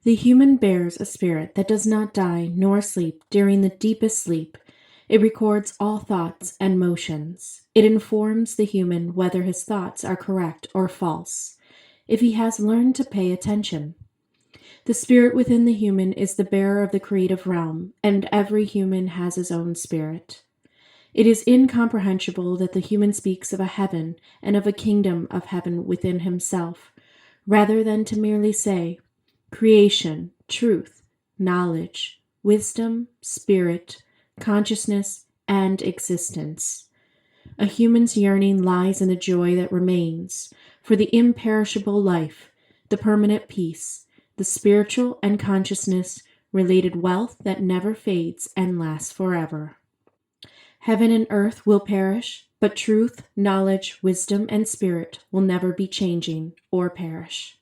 The human bears a spirit that does not die nor sleep during the deepest sleep. It records all thoughts and motions. It informs the human whether his thoughts are correct or false, if he has learned to pay attention. The spirit within the human is the bearer of the creative realm, and every human has his own spirit. It is incomprehensible that the human speaks of a heaven and of a kingdom of heaven within himself, rather than to merely say, creation, truth, knowledge, wisdom, spirit, consciousness, and existence. A human's yearning lies in the joy that remains, for the imperishable life, the permanent peace, the spiritual and consciousness-related wealth that never fades and lasts forever. Heaven and earth will perish, but truth, knowledge, wisdom, and spirit will never be changing or perish.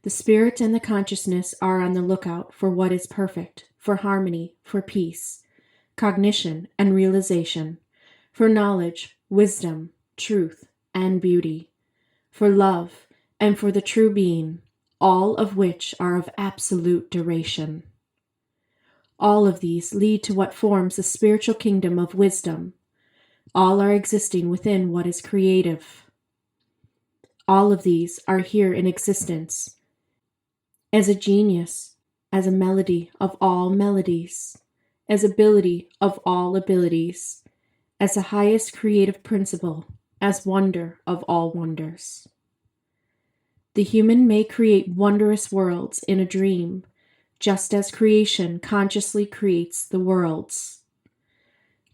The spirit and the consciousness are on the lookout for what is perfect, for harmony, for peace, cognition, and realization, for knowledge, wisdom, truth, and beauty, for love, and for the true being, all of which are of absolute duration. All of these lead to what forms the spiritual kingdom of wisdom. All are existing within what is creative. All of these are here in existence as a genius, as a melody of all melodies, as ability of all abilities, as the highest creative principle, as wonder of all wonders. The human may create wondrous worlds in a dream, just as creation consciously creates the worlds.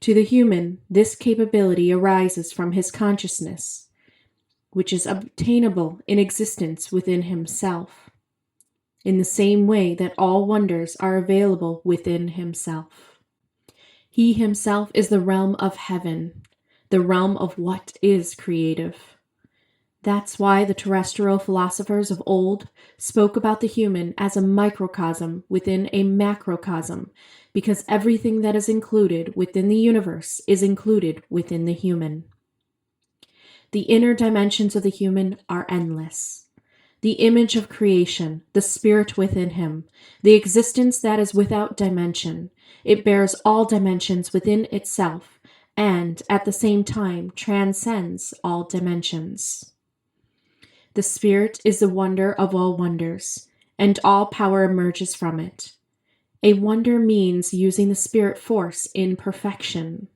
To the human, this capability arises from his consciousness, which is obtainable in existence within himself, in the same way that all wonders are available within himself. He himself is the realm of heaven, the realm of what is creative. That's why the terrestrial philosophers of old spoke about the human as a microcosm within a macrocosm, because everything that is included within the universe is included within the human. The inner dimensions of the human are endless. The image of creation, the spirit within him, the existence that is without dimension, it bears all dimensions within itself, and at the same time transcends all dimensions. The spirit is the wonder of all wonders, and all power emerges from it. A wonder means using the spirit force in perfection.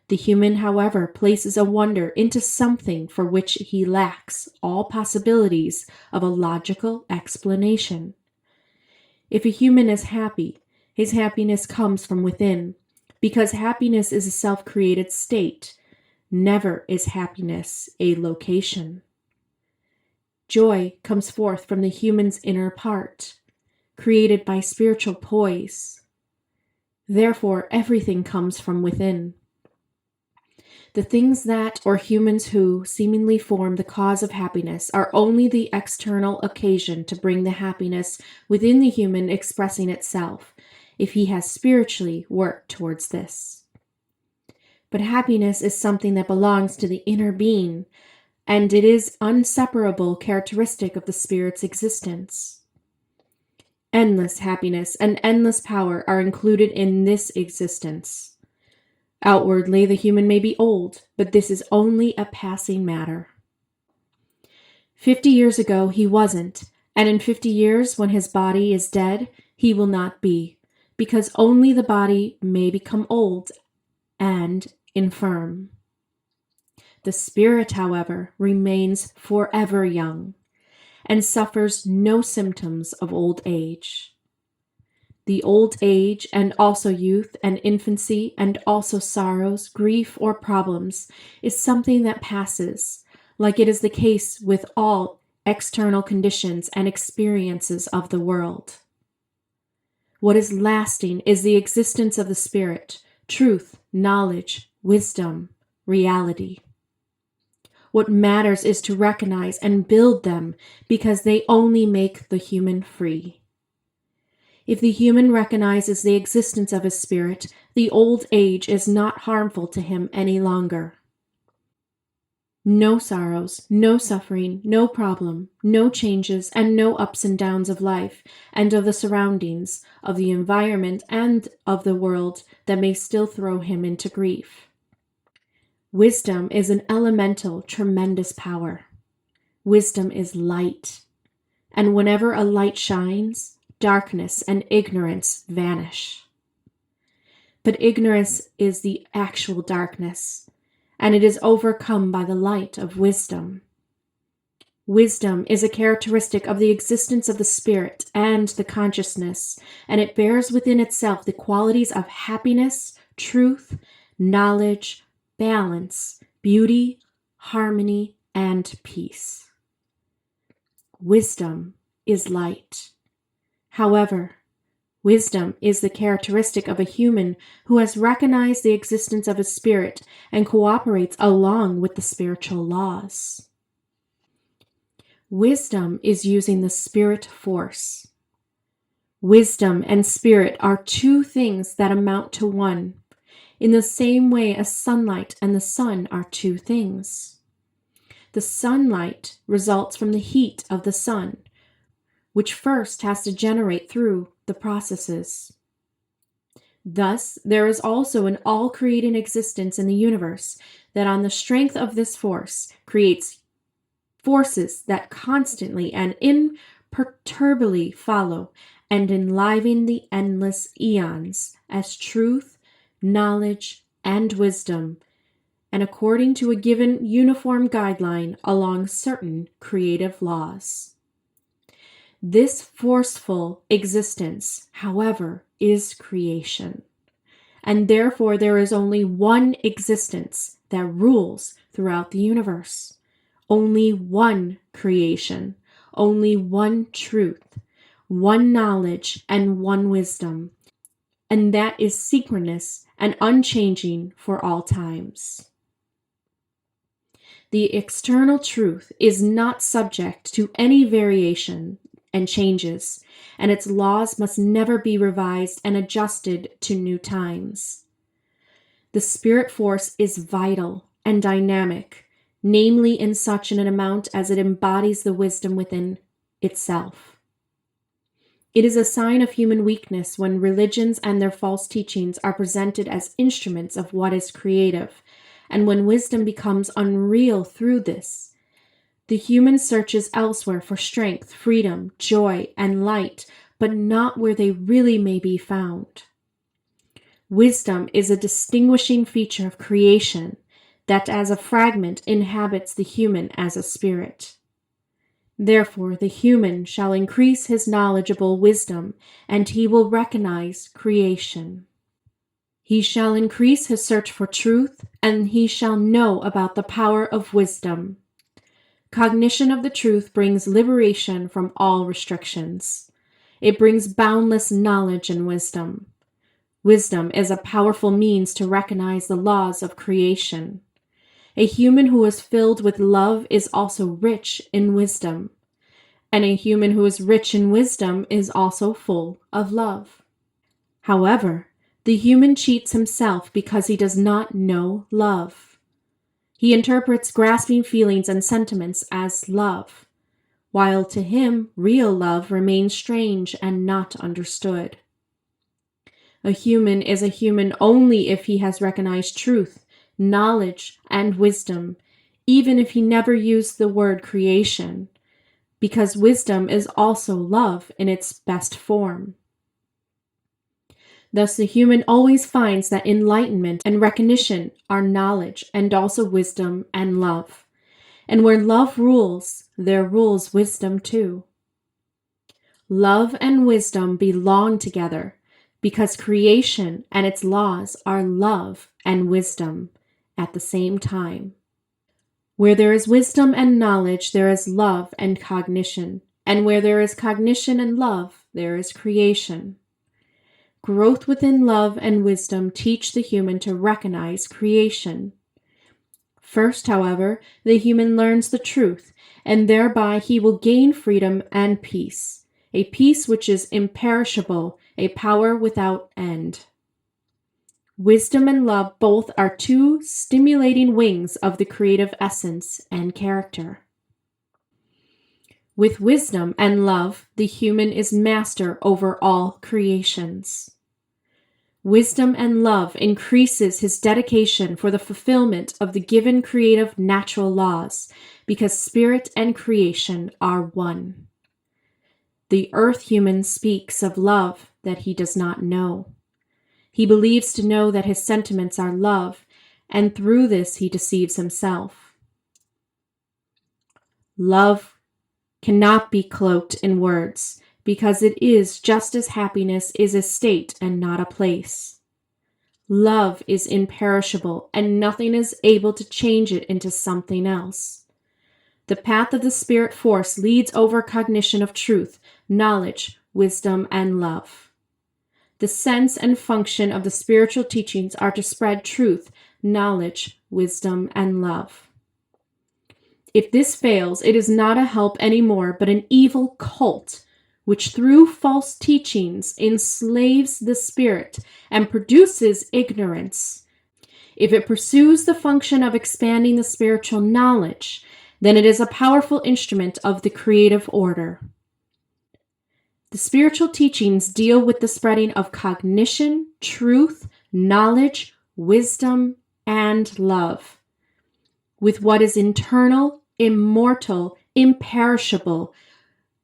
The human, however, places a wonder into something for which he lacks all possibilities of a logical explanation. If a human is happy, his happiness comes from within, because happiness is a self-created state. Never is happiness a location. Joy comes forth from the human's inner part, created by spiritual poise. Therefore, everything comes from within. The things that, or humans who, seemingly form the cause of happiness are only the external occasion to bring the happiness within the human expressing itself, if he has spiritually worked towards this. But happiness is something that belongs to the inner being, and it is an inseparable characteristic of the spirit's existence. Endless happiness and endless power are included in this existence. Outwardly, the human may be old, but this is only a passing matter. 50 years ago, he wasn't, and in 50 years, when his body is dead, he will not be, because only the body may become old and infirm. The spirit, however, remains forever young, and suffers no symptoms of old age. The old age, and also youth and infancy, and also sorrows, grief, or problems, is something that passes, like it is the case with all external conditions and experiences of the world. What is lasting is the existence of the spirit, truth, knowledge, wisdom, reality. What matters is to recognize and build them, because they only make the human free. If the human recognizes the existence of his spirit, the old age is not harmful to him any longer. No sorrows, no suffering, no problem, no changes, and no ups and downs of life and of the surroundings, of the environment and of the world that may still throw him into grief. Wisdom is an elemental, tremendous power. Wisdom is light. And whenever a light shines, darkness and ignorance vanish. But ignorance is the actual darkness, and it is overcome by the light of wisdom. Wisdom is a characteristic of the existence of the spirit and the consciousness, and it bears within itself the qualities of happiness, truth, knowledge, balance, beauty, harmony, and peace. Wisdom is light. However, wisdom is the characteristic of a human who has recognized the existence of a spirit and cooperates along with the spiritual laws. Wisdom is using the spirit force. Wisdom and spirit are two things that amount to one, in the same way as sunlight and the sun are two things. The sunlight results from the heat of the sun, which first has to generate through the processes. Thus, there is also an all-creating existence in the universe that on the strength of this force creates forces that constantly and imperturbably follow and enliven the endless eons as truth, knowledge, and wisdom, and according to a given uniform guideline along certain creative laws. This forceful existence, however, is creation, and therefore there is only one existence that rules throughout the universe. Only one creation, only one truth, one knowledge, and one wisdom, and that is synchronous and unchanging for all times. The external truth is not subject to any variation and changes, and its laws must never be revised and adjusted to new times. The spirit force is vital and dynamic, namely in such an amount as it embodies the wisdom within itself. It is a sign of human weakness when religions and their false teachings are presented as instruments of what is creative, and when wisdom becomes unreal through this. The human searches elsewhere for strength, freedom, joy, and light, but not where they really may be found. Wisdom is a distinguishing feature of creation that as a fragment inhabits the human as a spirit. Therefore the human shall increase his knowledgeable wisdom, and he will recognize creation. He shall increase his search for truth, and he shall know about the power of wisdom. Cognition of the truth brings liberation from all restrictions. It brings boundless knowledge and wisdom. Wisdom is a powerful means to recognize the laws of creation. A human who is filled with love is also rich in wisdom, and a human who is rich in wisdom is also full of love. However, the human cheats himself because he does not know love. He interprets grasping feelings and sentiments as love, while to him real love remains strange and not understood. A human is a human only if he has recognized truth, knowledge, and wisdom, even if he never used the word creation, because wisdom is also love in its best form. Thus, the human always finds that enlightenment and recognition are knowledge and also wisdom and love. And where love rules, there rules wisdom too. Love and wisdom belong together because creation and its laws are love and wisdom at the same time. Where there is wisdom and knowledge, there is love and cognition. And where there is cognition and love, there is creation. Growth within love and wisdom teach the human to recognize creation. First, however, the human learns the truth, and thereby he will gain freedom and peace, a peace which is imperishable, a power without end. Wisdom and love both are two stimulating wings of the creative essence and character. With wisdom and love, the human is master over all creations. Wisdom and love increases his dedication for the fulfillment of the given creative natural laws, because spirit and creation are one. The earth human speaks of love that he does not know. He believes to know that his sentiments are love, and through this he deceives himself. Love cannot be cloaked in words, because it is just as happiness is a state and not a place. Love is imperishable, and nothing is able to change it into something else. The path of the spirit force leads over cognition of truth, knowledge, wisdom, and love. The sense and function of the spiritual teachings are to spread truth, knowledge, wisdom, and love. If this fails, it is not a help anymore, but an evil cult, which through false teachings enslaves the spirit and produces ignorance. If it pursues the function of expanding the spiritual knowledge, then it is a powerful instrument of the creative order. The spiritual teachings deal with the spreading of cognition, truth, knowledge, wisdom, and love, with what is internal, immortal, imperishable,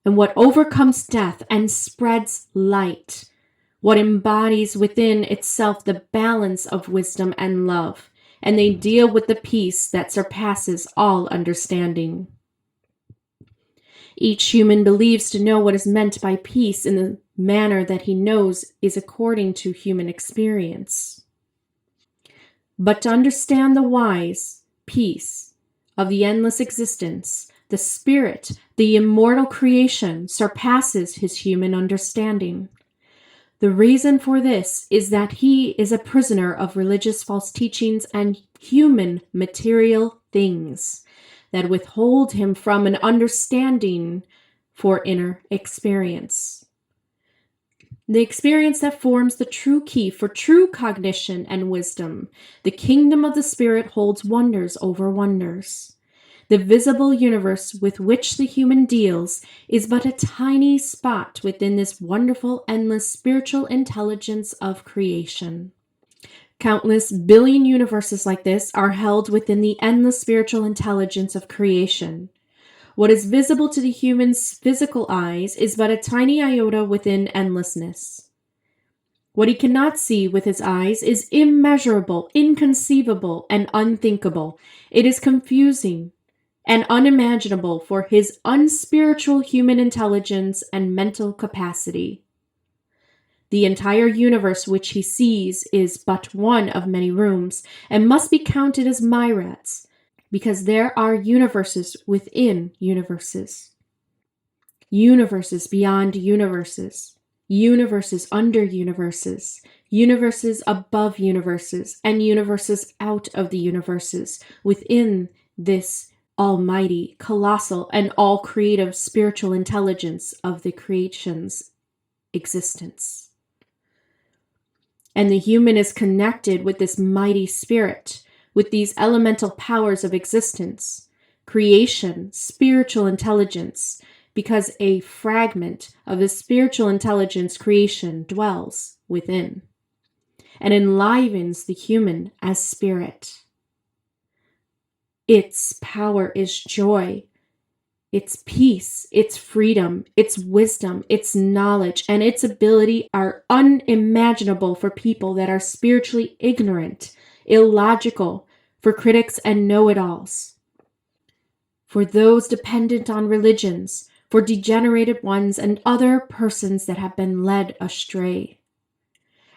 and what overcomes death and spreads light, what embodies within itself the balance of wisdom and love, and they deal with the peace that surpasses all understanding. Each human believes to know what is meant by peace in the manner that he knows is according to human experience. But to understand the wise peace of the endless existence, the spirit, the immortal creation, surpasses his human understanding. The reason for this is that he is a prisoner of religious false teachings and human material things that withhold him from an understanding for inner experience. The experience that forms the true key for true cognition and wisdom. The kingdom of the spirit holds wonders over wonders. The visible universe with which the human deals is but a tiny spot within this wonderful, endless spiritual intelligence of creation. Countless billion universes like this are held within the endless spiritual intelligence of creation. What is visible to the human's physical eyes is but a tiny iota within endlessness. What he cannot see with his eyes is immeasurable, inconceivable, and unthinkable. It is confusing and unimaginable for his unspiritual human intelligence and mental capacity. The entire universe which he sees is but one of many rooms, and must be counted as myriads, because there are universes within universes. Universes beyond universes. Universes under universes. Universes above universes, and universes out of the universes within this almighty, colossal, and all creative spiritual intelligence of the creation's existence. And the human is connected with this mighty spirit, with these elemental powers of existence, creation, spiritual intelligence, because a fragment of the spiritual intelligence creation dwells within and enlivens the human as spirit. Its power is joy, its peace, its freedom, its wisdom, its knowledge, and its ability are unimaginable for people that are spiritually ignorant, illogical, for critics and know-it-alls, for those dependent on religions, for degenerated ones and other persons that have been led astray.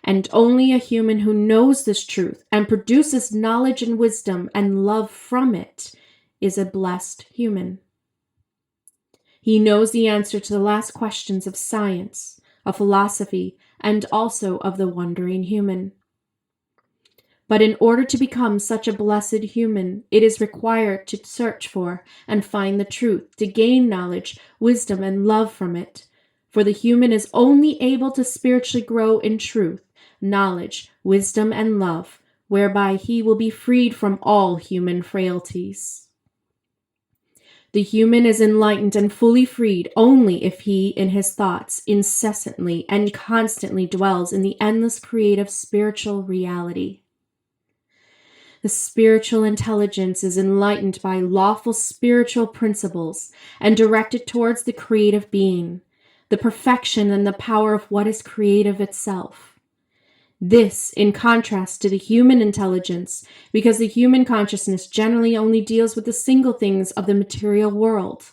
And only a human who knows this truth and produces knowledge and wisdom and love from it is a blessed human. He knows the answer to the last questions of science, of philosophy, and also of the wandering human. But in order to become such a blessed human, it is required to search for and find the truth, to gain knowledge, wisdom, and love from it. For the human is only able to spiritually grow in truth, knowledge, wisdom, and love, whereby he will be freed from all human frailties. The human is enlightened and fully freed only if he, in his thoughts, incessantly and constantly dwells in the endless creative spiritual reality. The spiritual intelligence is enlightened by lawful spiritual principles and directed towards the creative being, the perfection and the power of what is creative itself. This, in contrast to the human intelligence, because the human consciousness generally only deals with the single things of the material world.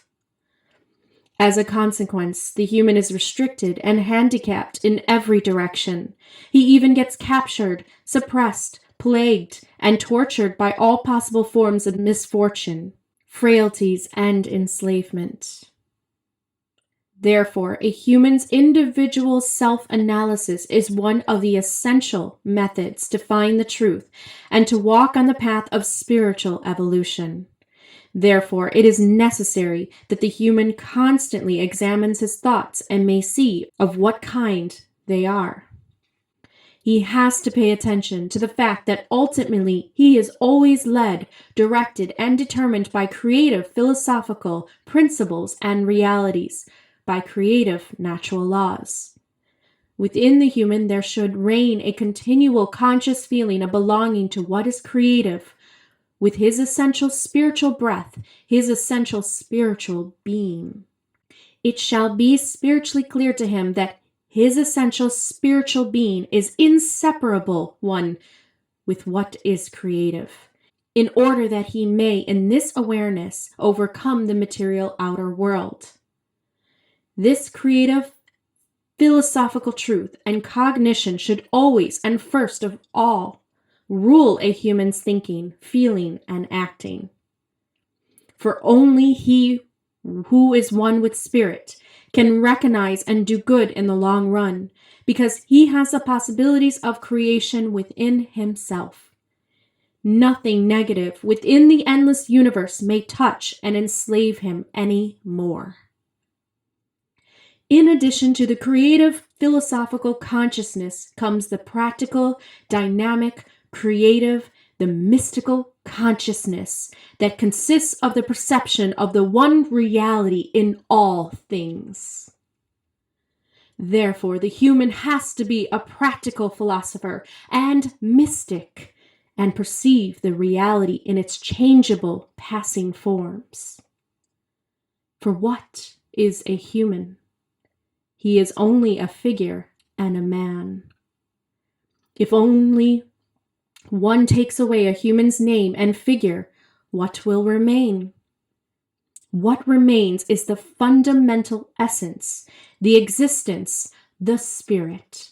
As a consequence, the human is restricted and handicapped in every direction. He even gets captured, suppressed, plagued, and tortured by all possible forms of misfortune, frailties, and enslavement. Therefore, a human's individual self-analysis is one of the essential methods to find the truth and to walk on the path of spiritual evolution. Therefore, it is necessary that the human constantly examines his thoughts and may see of what kind they are. He has to pay attention to the fact that ultimately he is always led, directed, and determined by creative philosophical principles and realities, by creative natural laws. Within the human there should reign a continual conscious feeling of belonging to what is creative, with his essential spiritual breath, his essential spiritual being. It shall be spiritually clear to him that his essential spiritual being is inseparable one with what is creative, in order that he may, in this awareness, overcome the material outer world. This creative philosophical truth and cognition should always and first of all rule a human's thinking, feeling, and acting. For only he who is one with spirit can recognize and do good in the long run, because he has the possibilities of creation within himself. Nothing negative within the endless universe may touch and enslave him any more. In addition to the creative philosophical consciousness comes the practical, dynamic, creative, the mystical consciousness that consists of the perception of the one reality in all things. Therefore, the human has to be a practical philosopher and mystic and perceive the reality in its changeable, passing forms. For what is a human? He is only a figure and a man. If only one takes away a human's name and figure, what will remain? What remains is the fundamental essence, the existence, the spirit.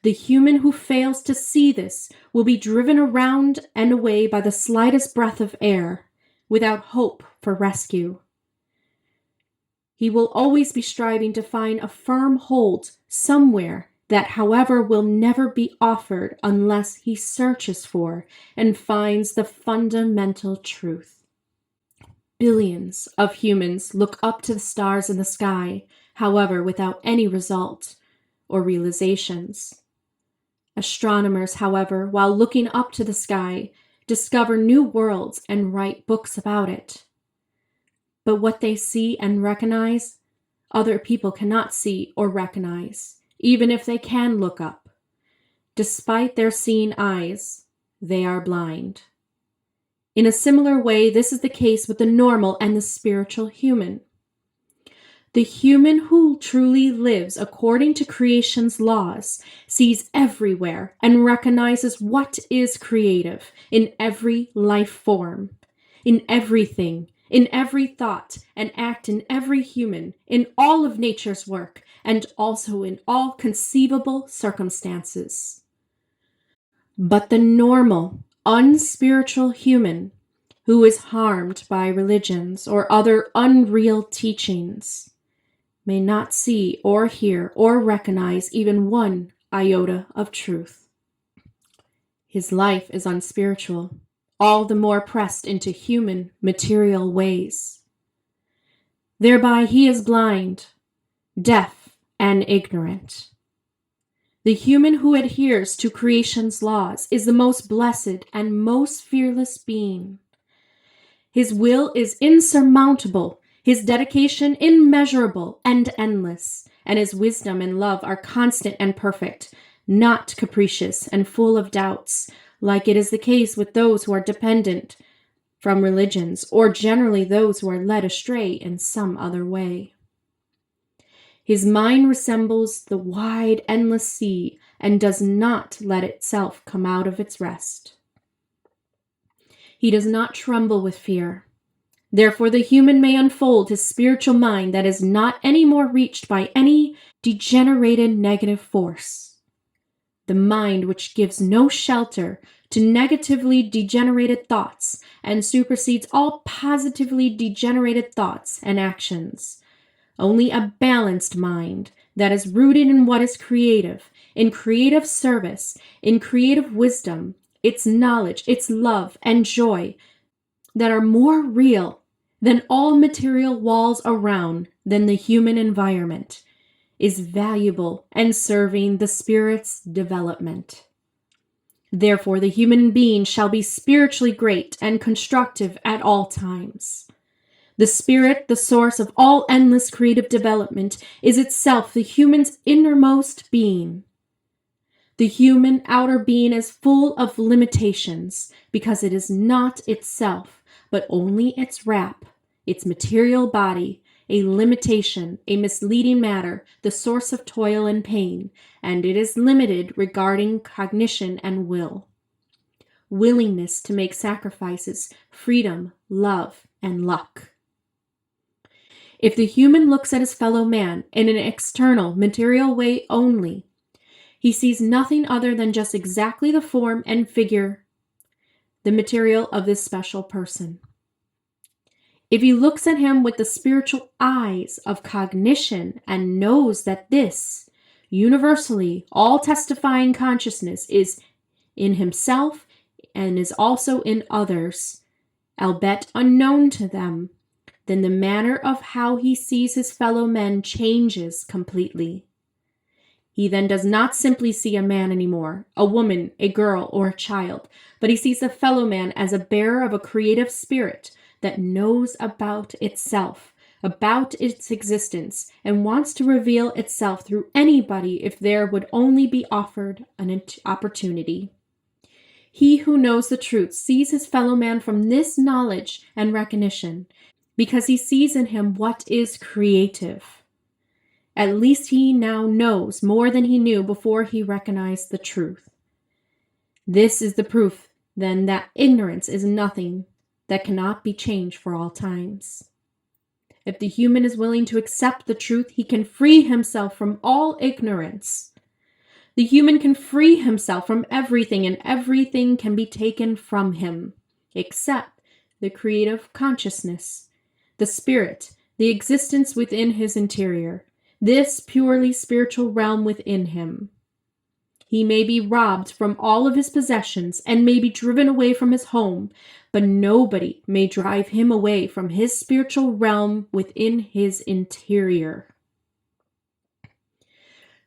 The human who fails to see this will be driven around and away by the slightest breath of air, without hope for rescue. He will always be striving to find a firm hold somewhere that, however, will never be offered unless he searches for and finds the fundamental truth. Billions of humans look up to the stars in the sky, however, without any result or realizations. Astronomers, however, while looking up to the sky, discover new worlds and write books about it. But what they see and recognize, other people cannot see or recognize, even if they can look up. Despite their seeing eyes, they are blind. In a similar way, this is the case with the normal and the spiritual human. The human who truly lives according to creation's laws sees everywhere and recognizes what is creative in every life form, in everything, in every thought and act, in every human, in all of nature's work, and also in all conceivable circumstances. But the normal, unspiritual human, who is harmed by religions or other unreal teachings, may not see or hear or recognize even one iota of truth. His life is unspiritual, all the more pressed into human, material ways. Thereby he is blind, deaf, and ignorant. The human who adheres to creation's laws is the most blessed and most fearless being. His will is insurmountable, his dedication immeasurable and endless, and his wisdom and love are constant and perfect, not capricious and full of doubts, like it is the case with those who are dependent from religions, or generally those who are led astray in some other way. His mind resembles the wide, endless sea and does not let itself come out of its rest. He does not tremble with fear. Therefore, the human may unfold his spiritual mind that is not any more reached by any degenerated negative force. The mind which gives no shelter to negatively degenerated thoughts and supersedes all positively degenerated thoughts and actions. Only a balanced mind that is rooted in what is creative, in creative service, in creative wisdom, its knowledge, its love, and joy, that are more real than all material walls around, than the human environment, is valuable and serving the spirit's development. Therefore, the human being shall be spiritually great and constructive at all times. The spirit, the source of all endless creative development, is itself the human's innermost being. The human outer being is full of limitations because it is not itself, but only its wrap, its material body, a limitation, a misleading matter, the source of toil and pain, and it is limited regarding cognition and will. Willingness to make sacrifices, freedom, love, and luck. If the human looks at his fellow man in an external, material way only, he sees nothing other than just exactly the form and figure, the material of this special person. If he looks at him with the spiritual eyes of cognition and knows that this, universally, all testifying consciousness is in himself and is also in others, albeit unknown to them, then the manner of how he sees his fellow men changes completely. He then does not simply see a man anymore, a woman, a girl, or a child, but he sees a fellow man as a bearer of a creative spirit that knows about itself, about its existence, and wants to reveal itself through anybody if there would only be offered an opportunity. He who knows the truth sees his fellow man from this knowledge and recognition, because he sees in him what is creative. At least he now knows more than he knew before he recognized the truth. This is the proof, then, that ignorance is nothing that cannot be changed for all times. If the human is willing to accept the truth, he can free himself from all ignorance. The human can free himself from everything, and everything can be taken from him, except the creative consciousness, the spirit, the existence within his interior, this purely spiritual realm within him. He may be robbed from all of his possessions and may be driven away from his home, but nobody may drive him away from his spiritual realm within his interior.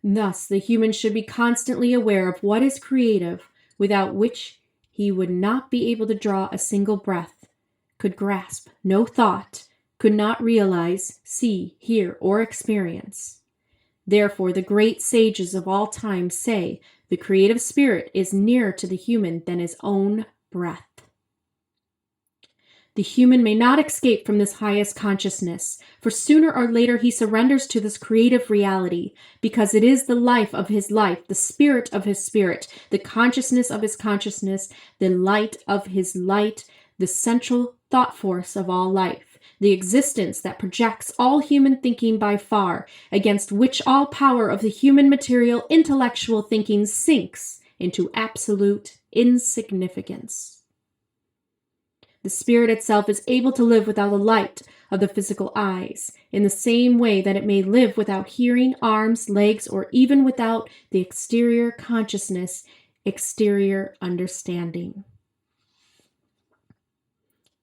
Thus, the human should be constantly aware of what is creative, without which he would not be able to draw a single breath, could grasp no thought, could not realize, see, hear, or experience. Therefore, the great sages of all time say the creative spirit is nearer to the human than his own breath. The human may not escape from this highest consciousness, for sooner or later he surrenders to this creative reality, because it is the life of his life, the spirit of his spirit, the consciousness of his consciousness, the light of his light, the central thought force of all life, the existence that projects all human thinking by far, against which all power of the human material intellectual thinking sinks into absolute insignificance. The spirit itself is able to live without the light of the physical eyes, in the same way that it may live without hearing, arms, legs, or even without the exterior consciousness, exterior understanding.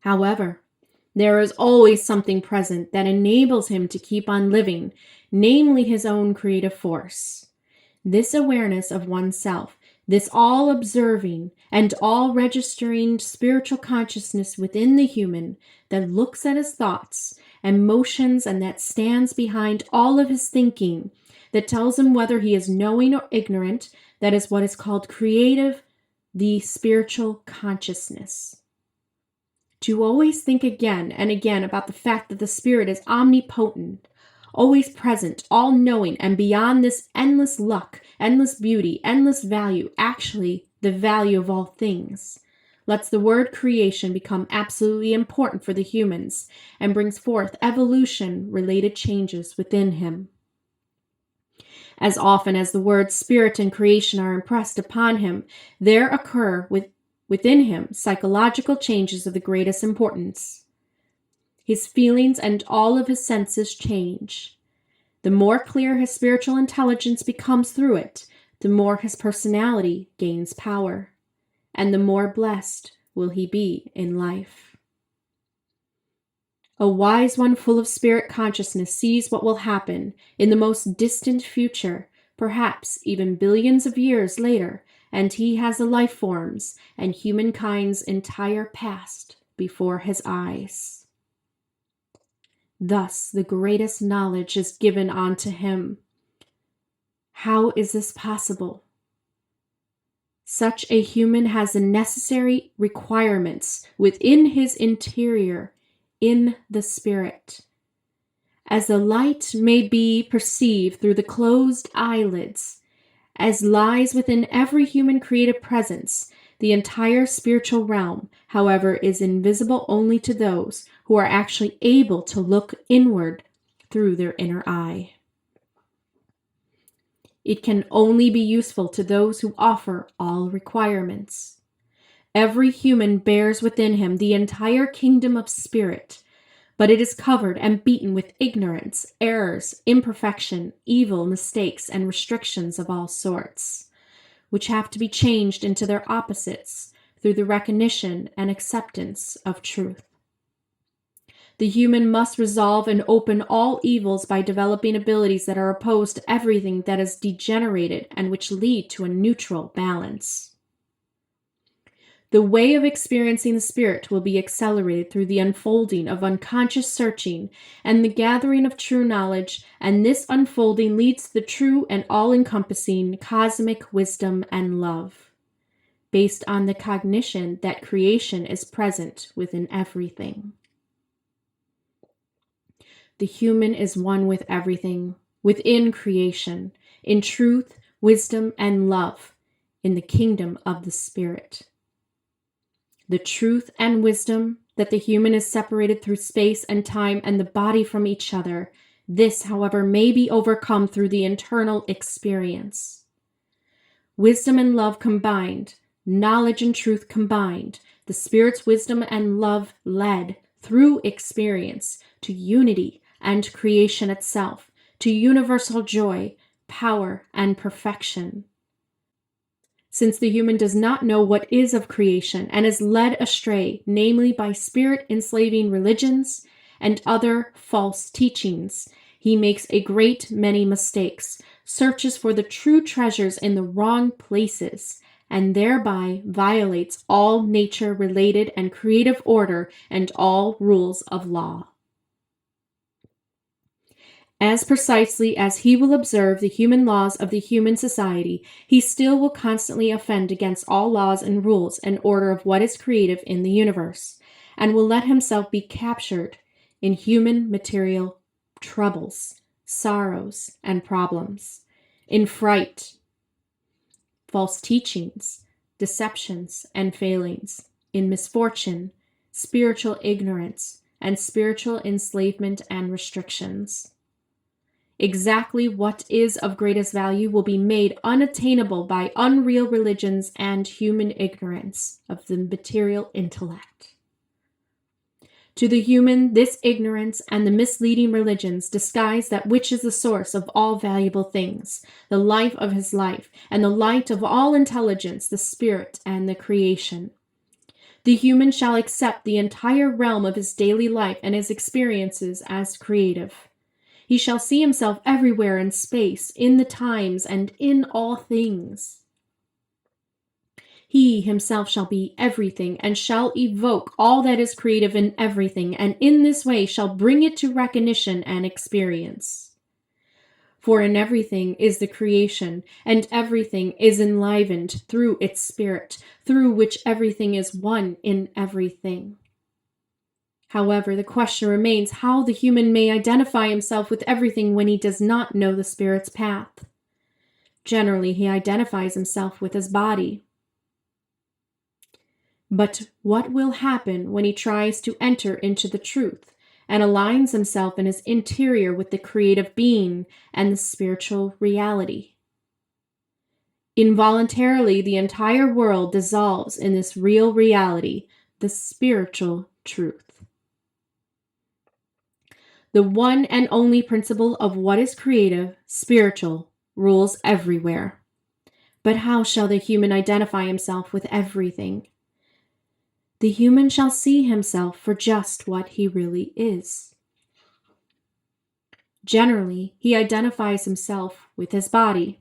However, there is always something present that enables him to keep on living, namely his own creative force. This awareness of oneself, this all-observing and all-registering spiritual consciousness within the human that looks at his thoughts, emotions, and that stands behind all of his thinking, that tells him whether he is knowing or ignorant, that is what is called creative, the spiritual consciousness. To always think again and again about the fact that the spirit is omnipotent, always present, all-knowing, and beyond this endless luck, endless beauty, endless value, actually the value of all things, lets the word creation become absolutely important for the humans and brings forth evolution-related changes within him. As often as the words spirit and creation are impressed upon him, there occur within him psychological changes of the greatest importance. His feelings and all of his senses change. The more clear his spiritual intelligence becomes through it, the more his personality gains power, and the more blessed will he be in life. A wise one full of spirit consciousness sees what will happen in the most distant future, perhaps even billions of years later, and he has the life forms and humankind's entire past before his eyes. Thus, the greatest knowledge is given unto him. How is this possible? Such a human has the necessary requirements within his interior, in the spirit. As the light may be perceived through the closed eyelids, as lies within every human creative presence, the entire spiritual realm, however, is invisible only to those who are actually able to look inward through their inner eye. It can only be useful to those who offer all requirements. Every human bears within him the entire kingdom of spirit, but it is covered and beaten with ignorance, errors, imperfection, evil, mistakes, and restrictions of all sorts, which have to be changed into their opposites through the recognition and acceptance of truth. The human must resolve and open all evils by developing abilities that are opposed to everything that is degenerated and which lead to a neutral balance. The way of experiencing the spirit will be accelerated through the unfolding of unconscious searching and the gathering of true knowledge, and this unfolding leads to the true and all-encompassing cosmic wisdom and love, based on the cognition that creation is present within everything. The human is one with everything, within creation, in truth, wisdom, and love, in the kingdom of the spirit. The truth and wisdom that the human is separated through space and time and the body from each other, this, however, may be overcome through the internal experience. Wisdom and love combined, knowledge and truth combined, the spirit's wisdom and love led through experience to unity and creation itself, to universal joy, power, and perfection. Since the human does not know what is of creation and is led astray, namely by spirit-enslaving religions and other false teachings, he makes a great many mistakes, searches for the true treasures in the wrong places, and thereby violates all nature-related and creative order and all rules of law. As precisely as he will observe the human laws of the human society, he still will constantly offend against all laws and rules and order of what is creative in the universe, and will let himself be captured in human material troubles, sorrows, and problems, in fright, false teachings, deceptions, and failings, in misfortune, spiritual ignorance, and spiritual enslavement and restrictions. Exactly what is of greatest value will be made unattainable by unreal religions and human ignorance of the material intellect. To the human, this ignorance and the misleading religions disguise that which is the source of all valuable things, the life of his life, and the light of all intelligence, the spirit and the creation. The human shall accept the entire realm of his daily life and his experiences as creative. He shall see himself everywhere in space, in the times, and in all things. He himself shall be everything, and shall evoke all that is creative in everything, and in this way shall bring it to recognition and experience. For in everything is the creation, and everything is enlivened through its spirit, through which everything is one in everything. However, the question remains how the human may identify himself with everything when he does not know the spirit's path. Generally, he identifies himself with his body. But what will happen when he tries to enter into the truth and aligns himself in his interior with the creative being and the spiritual reality? Involuntarily, the entire world dissolves in this real reality, the spiritual truth. The one and only principle of what is creative, spiritual, rules everywhere. But how shall the human identify himself with everything? The human shall see himself for just what he really is. Generally, he identifies himself with his body.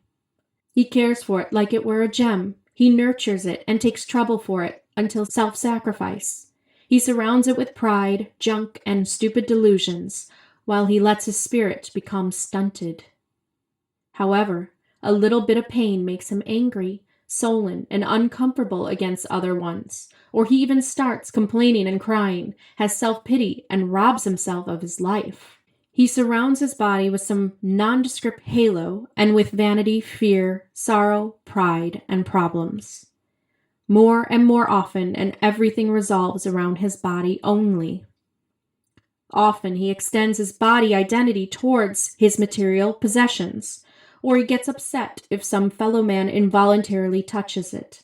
He cares for it like it were a gem. He nurtures it and takes trouble for it until self-sacrifice. He surrounds it with pride, junk, and stupid delusions, while he lets his spirit become stunted. However, a little bit of pain makes him angry, sullen, and uncomfortable against other ones, or he even starts complaining and crying, has self-pity, and robs himself of his life. He surrounds his body with some nondescript halo and with vanity, fear, sorrow, pride, and problems. More and more often, and everything revolves around his body only. Often he extends his body identity towards his material possessions, or he gets upset if some fellow man involuntarily touches it.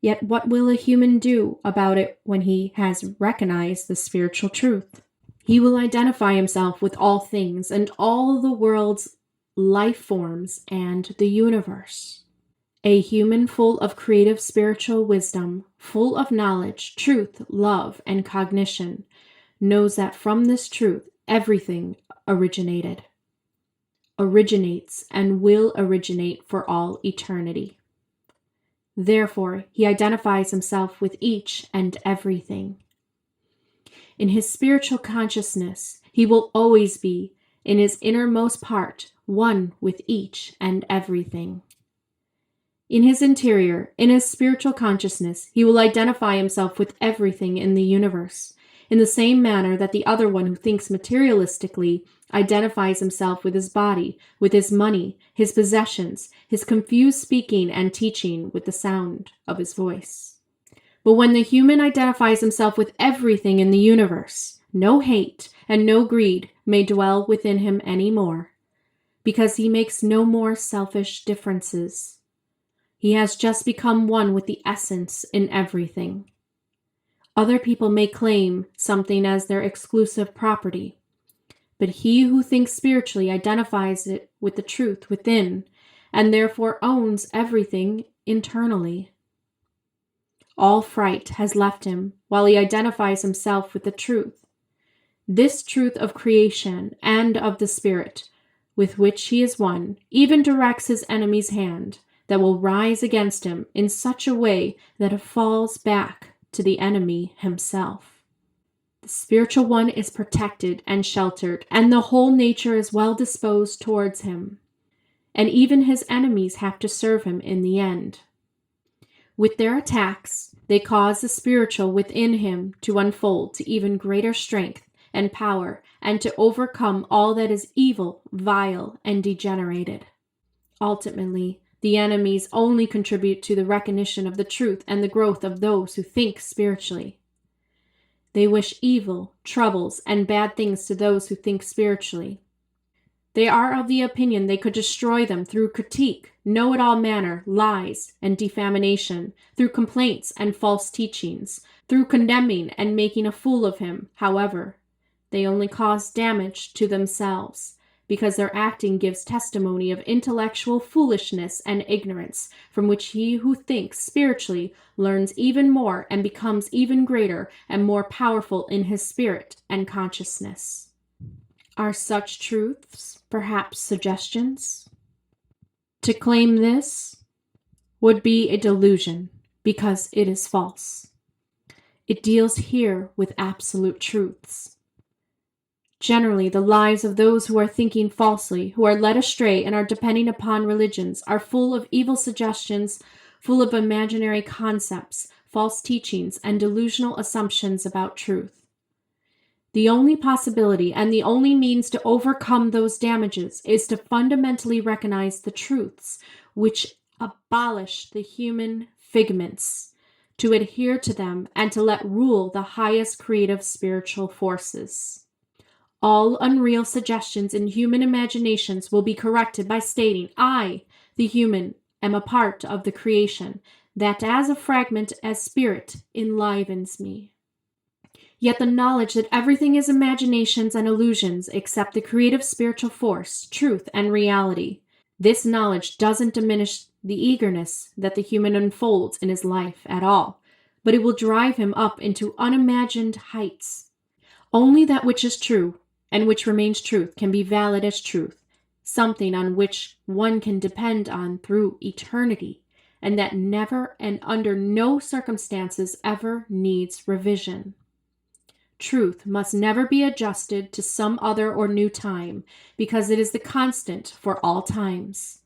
Yet what will a human do about it when he has recognized the spiritual truth? He will identify himself with all things and all the world's life forms and the universe. A human full of creative spiritual wisdom, full of knowledge, truth, love, and cognition, knows that from this truth everything originates, and will originate for all eternity. Therefore, he identifies himself with each and everything. In his spiritual consciousness, he will always be, in his innermost part, one with each and everything. In his interior, in his spiritual consciousness, he will identify himself with everything in the universe, in the same manner that the other one who thinks materialistically identifies himself with his body, with his money, his possessions, his confused speaking and teaching with the sound of his voice. But when the human identifies himself with everything in the universe, no hate and no greed may dwell within him any more, because he makes no more selfish differences. He has just become one with the essence in everything. Other people may claim something as their exclusive property, but he who thinks spiritually identifies it with the truth within, and therefore owns everything internally. All fright has left him while he identifies himself with the truth. This truth of creation and of the spirit, with which he is one, even directs his enemy's hand that will rise against him in such a way that it falls back to the enemy himself. The spiritual one is protected and sheltered, and the whole nature is well disposed towards him, and even his enemies have to serve him in the end. With their attacks, they cause the spiritual within him to unfold to even greater strength and power, and to overcome all that is evil, vile, and degenerated. Ultimately, the enemies only contribute to the recognition of the truth and the growth of those who think spiritually. They wish evil, troubles, and bad things to those who think spiritually. They are of the opinion they could destroy them through critique, know-it-all manner, lies, and defamation, through complaints and false teachings, through condemning and making a fool of him. However, they only cause damage to themselves, because their acting gives testimony of intellectual foolishness and ignorance, from which he who thinks spiritually learns even more and becomes even greater and more powerful in his spirit and consciousness. Are such truths perhaps suggestions? To claim this would be a delusion because it is false. It deals here with absolute truths. Generally, the lives of those who are thinking falsely, who are led astray and are depending upon religions, are full of evil suggestions, full of imaginary concepts, false teachings, and delusional assumptions about truth. The only possibility and the only means to overcome those damages is to fundamentally recognize the truths which abolish the human figments, to adhere to them, and to let rule the highest creative spiritual forces. All unreal suggestions in human imaginations will be corrected by stating, I, the human, am a part of the creation, that as a fragment as spirit enlivens me. Yet the knowledge that everything is imaginations and illusions except the creative spiritual force, truth, and reality, this knowledge doesn't diminish the eagerness that the human unfolds in his life at all, but it will drive him up into unimagined heights. Only that which is true and which remains truth can be valid as truth, something on which one can depend on through eternity, and that never and under no circumstances ever needs revision. Truth must never be adjusted to some other or new time, because it is the constant for all times.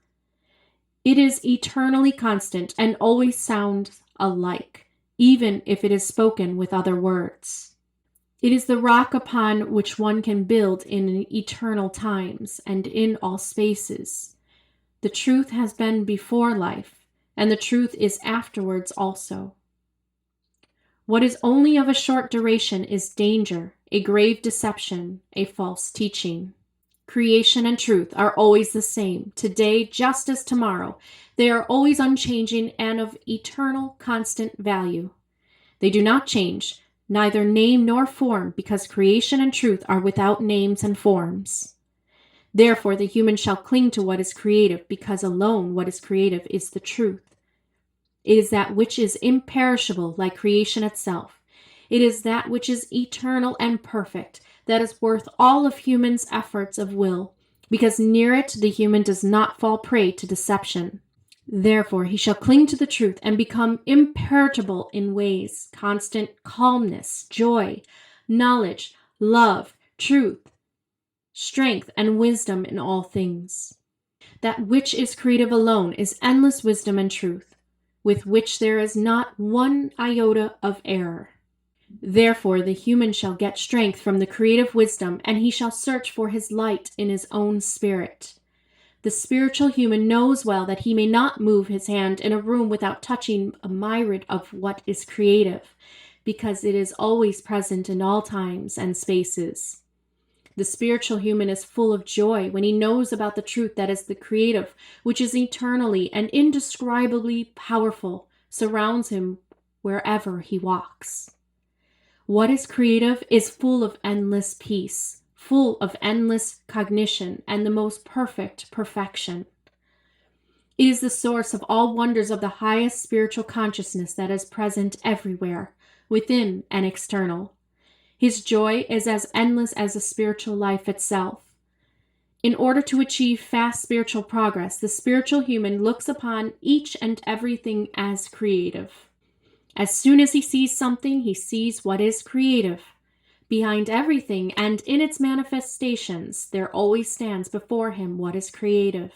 It is eternally constant and always sounds alike, even if it is spoken with other words. It is the rock upon which one can build in eternal times and in all spaces. The truth has been before life, and the truth is afterwards also. What is only of a short duration is danger, a grave deception, a false teaching. Creation and truth are always the same, today just as tomorrow. They are always unchanging and of eternal, constant value. They do not change, neither name nor form, because creation and truth are without names and forms. Therefore, the human shall cling to what is creative, because alone what is creative is the truth. It is that which is imperishable, like creation itself. It is that which is eternal and perfect, that is worth all of humans' efforts of will, because near it the human does not fall prey to deception. Therefore, he shall cling to the truth and become imperturbable in ways, constant calmness, joy, knowledge, love, truth, strength, and wisdom in all things. That which is creative alone is endless wisdom and truth, with which there is not one iota of error. Therefore, the human shall get strength from the creative wisdom, and he shall search for his light in his own spirit. The spiritual human knows well that he may not move his hand in a room without touching a myriad of what is creative, because it is always present in all times and spaces. The spiritual human is full of joy when he knows about the truth that is the creative, which is eternally and indescribably powerful, surrounds him wherever he walks. What is creative is full of endless peace, full of endless cognition and the most perfect perfection. It is the source of all wonders of the highest spiritual consciousness that is present everywhere, within and external. His joy is as endless as the spiritual life itself. In order to achieve fast spiritual progress, the spiritual human looks upon each and everything as creative. As soon as he sees something, he sees what is creative. Behind everything and in its manifestations, there always stands before him what is creative.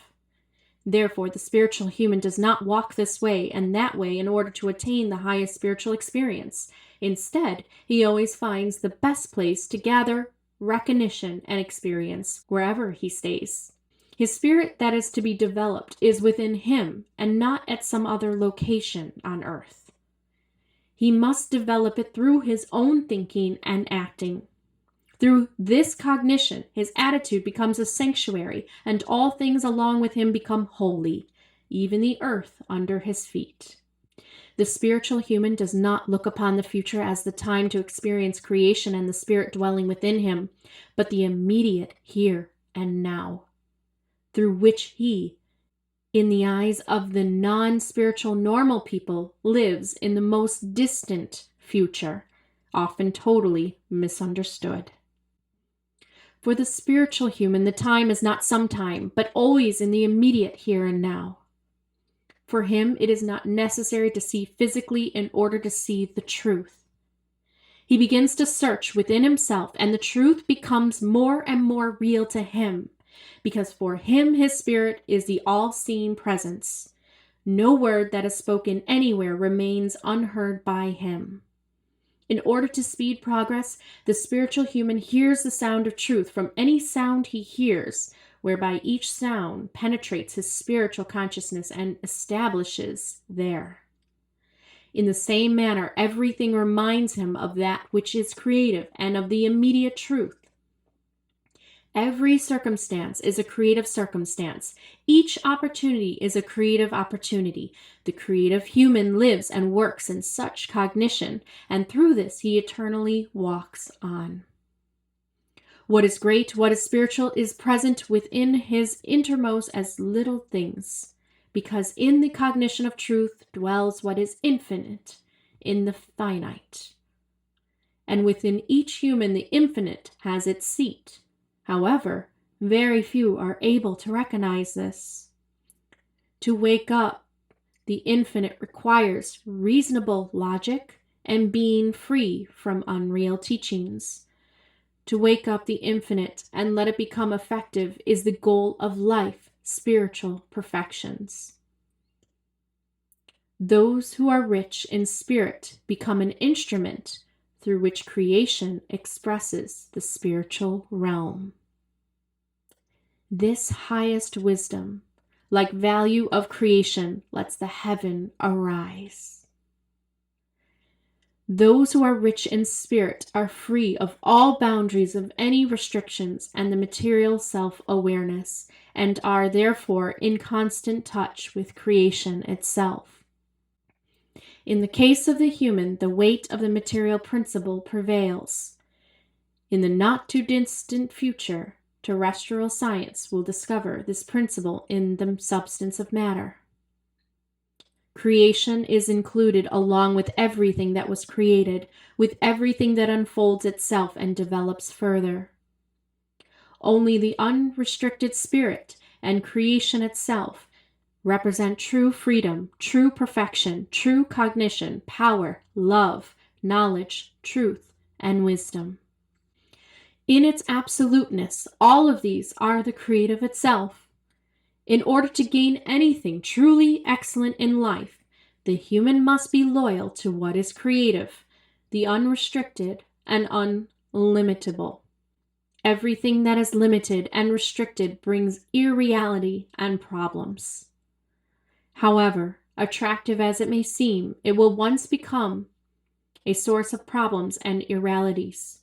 Therefore, the spiritual human does not walk this way and that way in order to attain the highest spiritual experience. Instead, he always finds the best place to gather recognition and experience wherever he stays. His spirit that is to be developed is within him and not at some other location on earth. He must develop it through his own thinking and acting. Through this cognition, his attitude becomes a sanctuary, and all things along with him become holy, even the earth under his feet. The spiritual human does not look upon the future as the time to experience creation and the spirit dwelling within him, but the immediate here and now, through which he, in the eyes of the non-spiritual normal people, lives in the most distant future, often totally misunderstood. For the spiritual human, the time is not sometime, but always in the immediate here and now. For him, it is not necessary to see physically in order to see the truth. He begins to search within himself, and the truth becomes more and more real to him, because for him, his spirit is the all-seeing presence. No word that is spoken anywhere remains unheard by him. In order to speed progress, the spiritual human hears the sound of truth from any sound he hears, whereby each sound penetrates his spiritual consciousness and establishes there. In the same manner, everything reminds him of that which is creative and of the immediate truth. Every circumstance is a creative circumstance. Each opportunity is a creative opportunity. The creative human lives and works in such cognition, and through this he eternally walks on. What is great, what is spiritual, is present within his innermost as little things, because in the cognition of truth dwells what is infinite in the finite. And within each human the infinite has its seat. However, very few are able to recognize this. To wake up the infinite requires reasonable logic and being free from unreal teachings. To wake up the infinite and let it become effective is the goal of life, spiritual perfections. Those who are rich in spirit become an instrument through which creation expresses the spiritual realm. This highest wisdom, like value of creation, lets the heaven arise. Those who are rich in spirit are free of all boundaries of any restrictions and the material self-awareness, and are therefore in constant touch with creation itself. In the case of the human, the weight of the material principle prevails. In the not too distant future, terrestrial science will discover this principle in the substance of matter. Creation is included along with everything that was created, with everything that unfolds itself and develops further. Only the unrestricted spirit and creation itself represent true freedom, true perfection, true cognition, power, love, knowledge, truth, and wisdom. In its absoluteness, all of these are the creative itself. In order to gain anything truly excellent in life, the human must be loyal to what is creative, the unrestricted and unlimitable. Everything that is limited and restricted brings irreality and problems. However, attractive as it may seem, it will once become a source of problems and irrealities.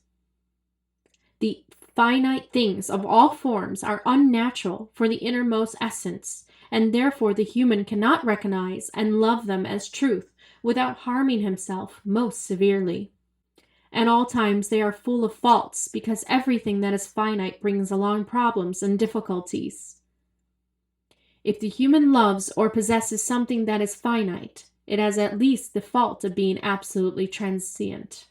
The finite things of all forms are unnatural for the innermost essence, and therefore the human cannot recognize and love them as truth without harming himself most severely. At all times they are full of faults, because everything that is finite brings along problems and difficulties. If the human loves or possesses something that is finite, it has at least the fault of being absolutely transient.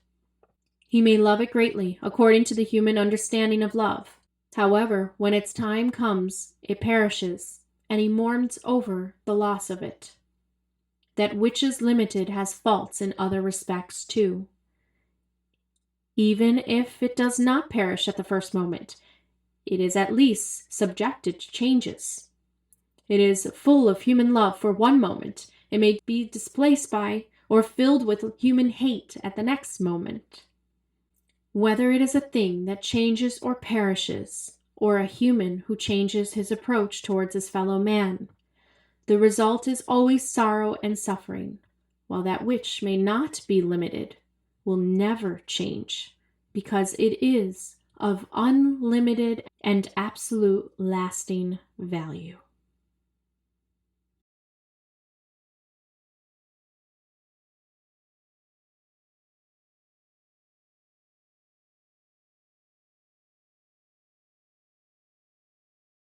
He may love it greatly, according to the human understanding of love. However, when its time comes, it perishes, and he mourns over the loss of it. That which is limited has faults in other respects too. Even if it does not perish at the first moment, it is at least subjected to changes. It is full of human love for one moment. It may be displaced by or filled with human hate at the next moment. Whether it is a thing that changes or perishes, or a human who changes his approach towards his fellow man, the result is always sorrow and suffering, while that which may not be limited will never change, because it is of unlimited and absolute lasting value.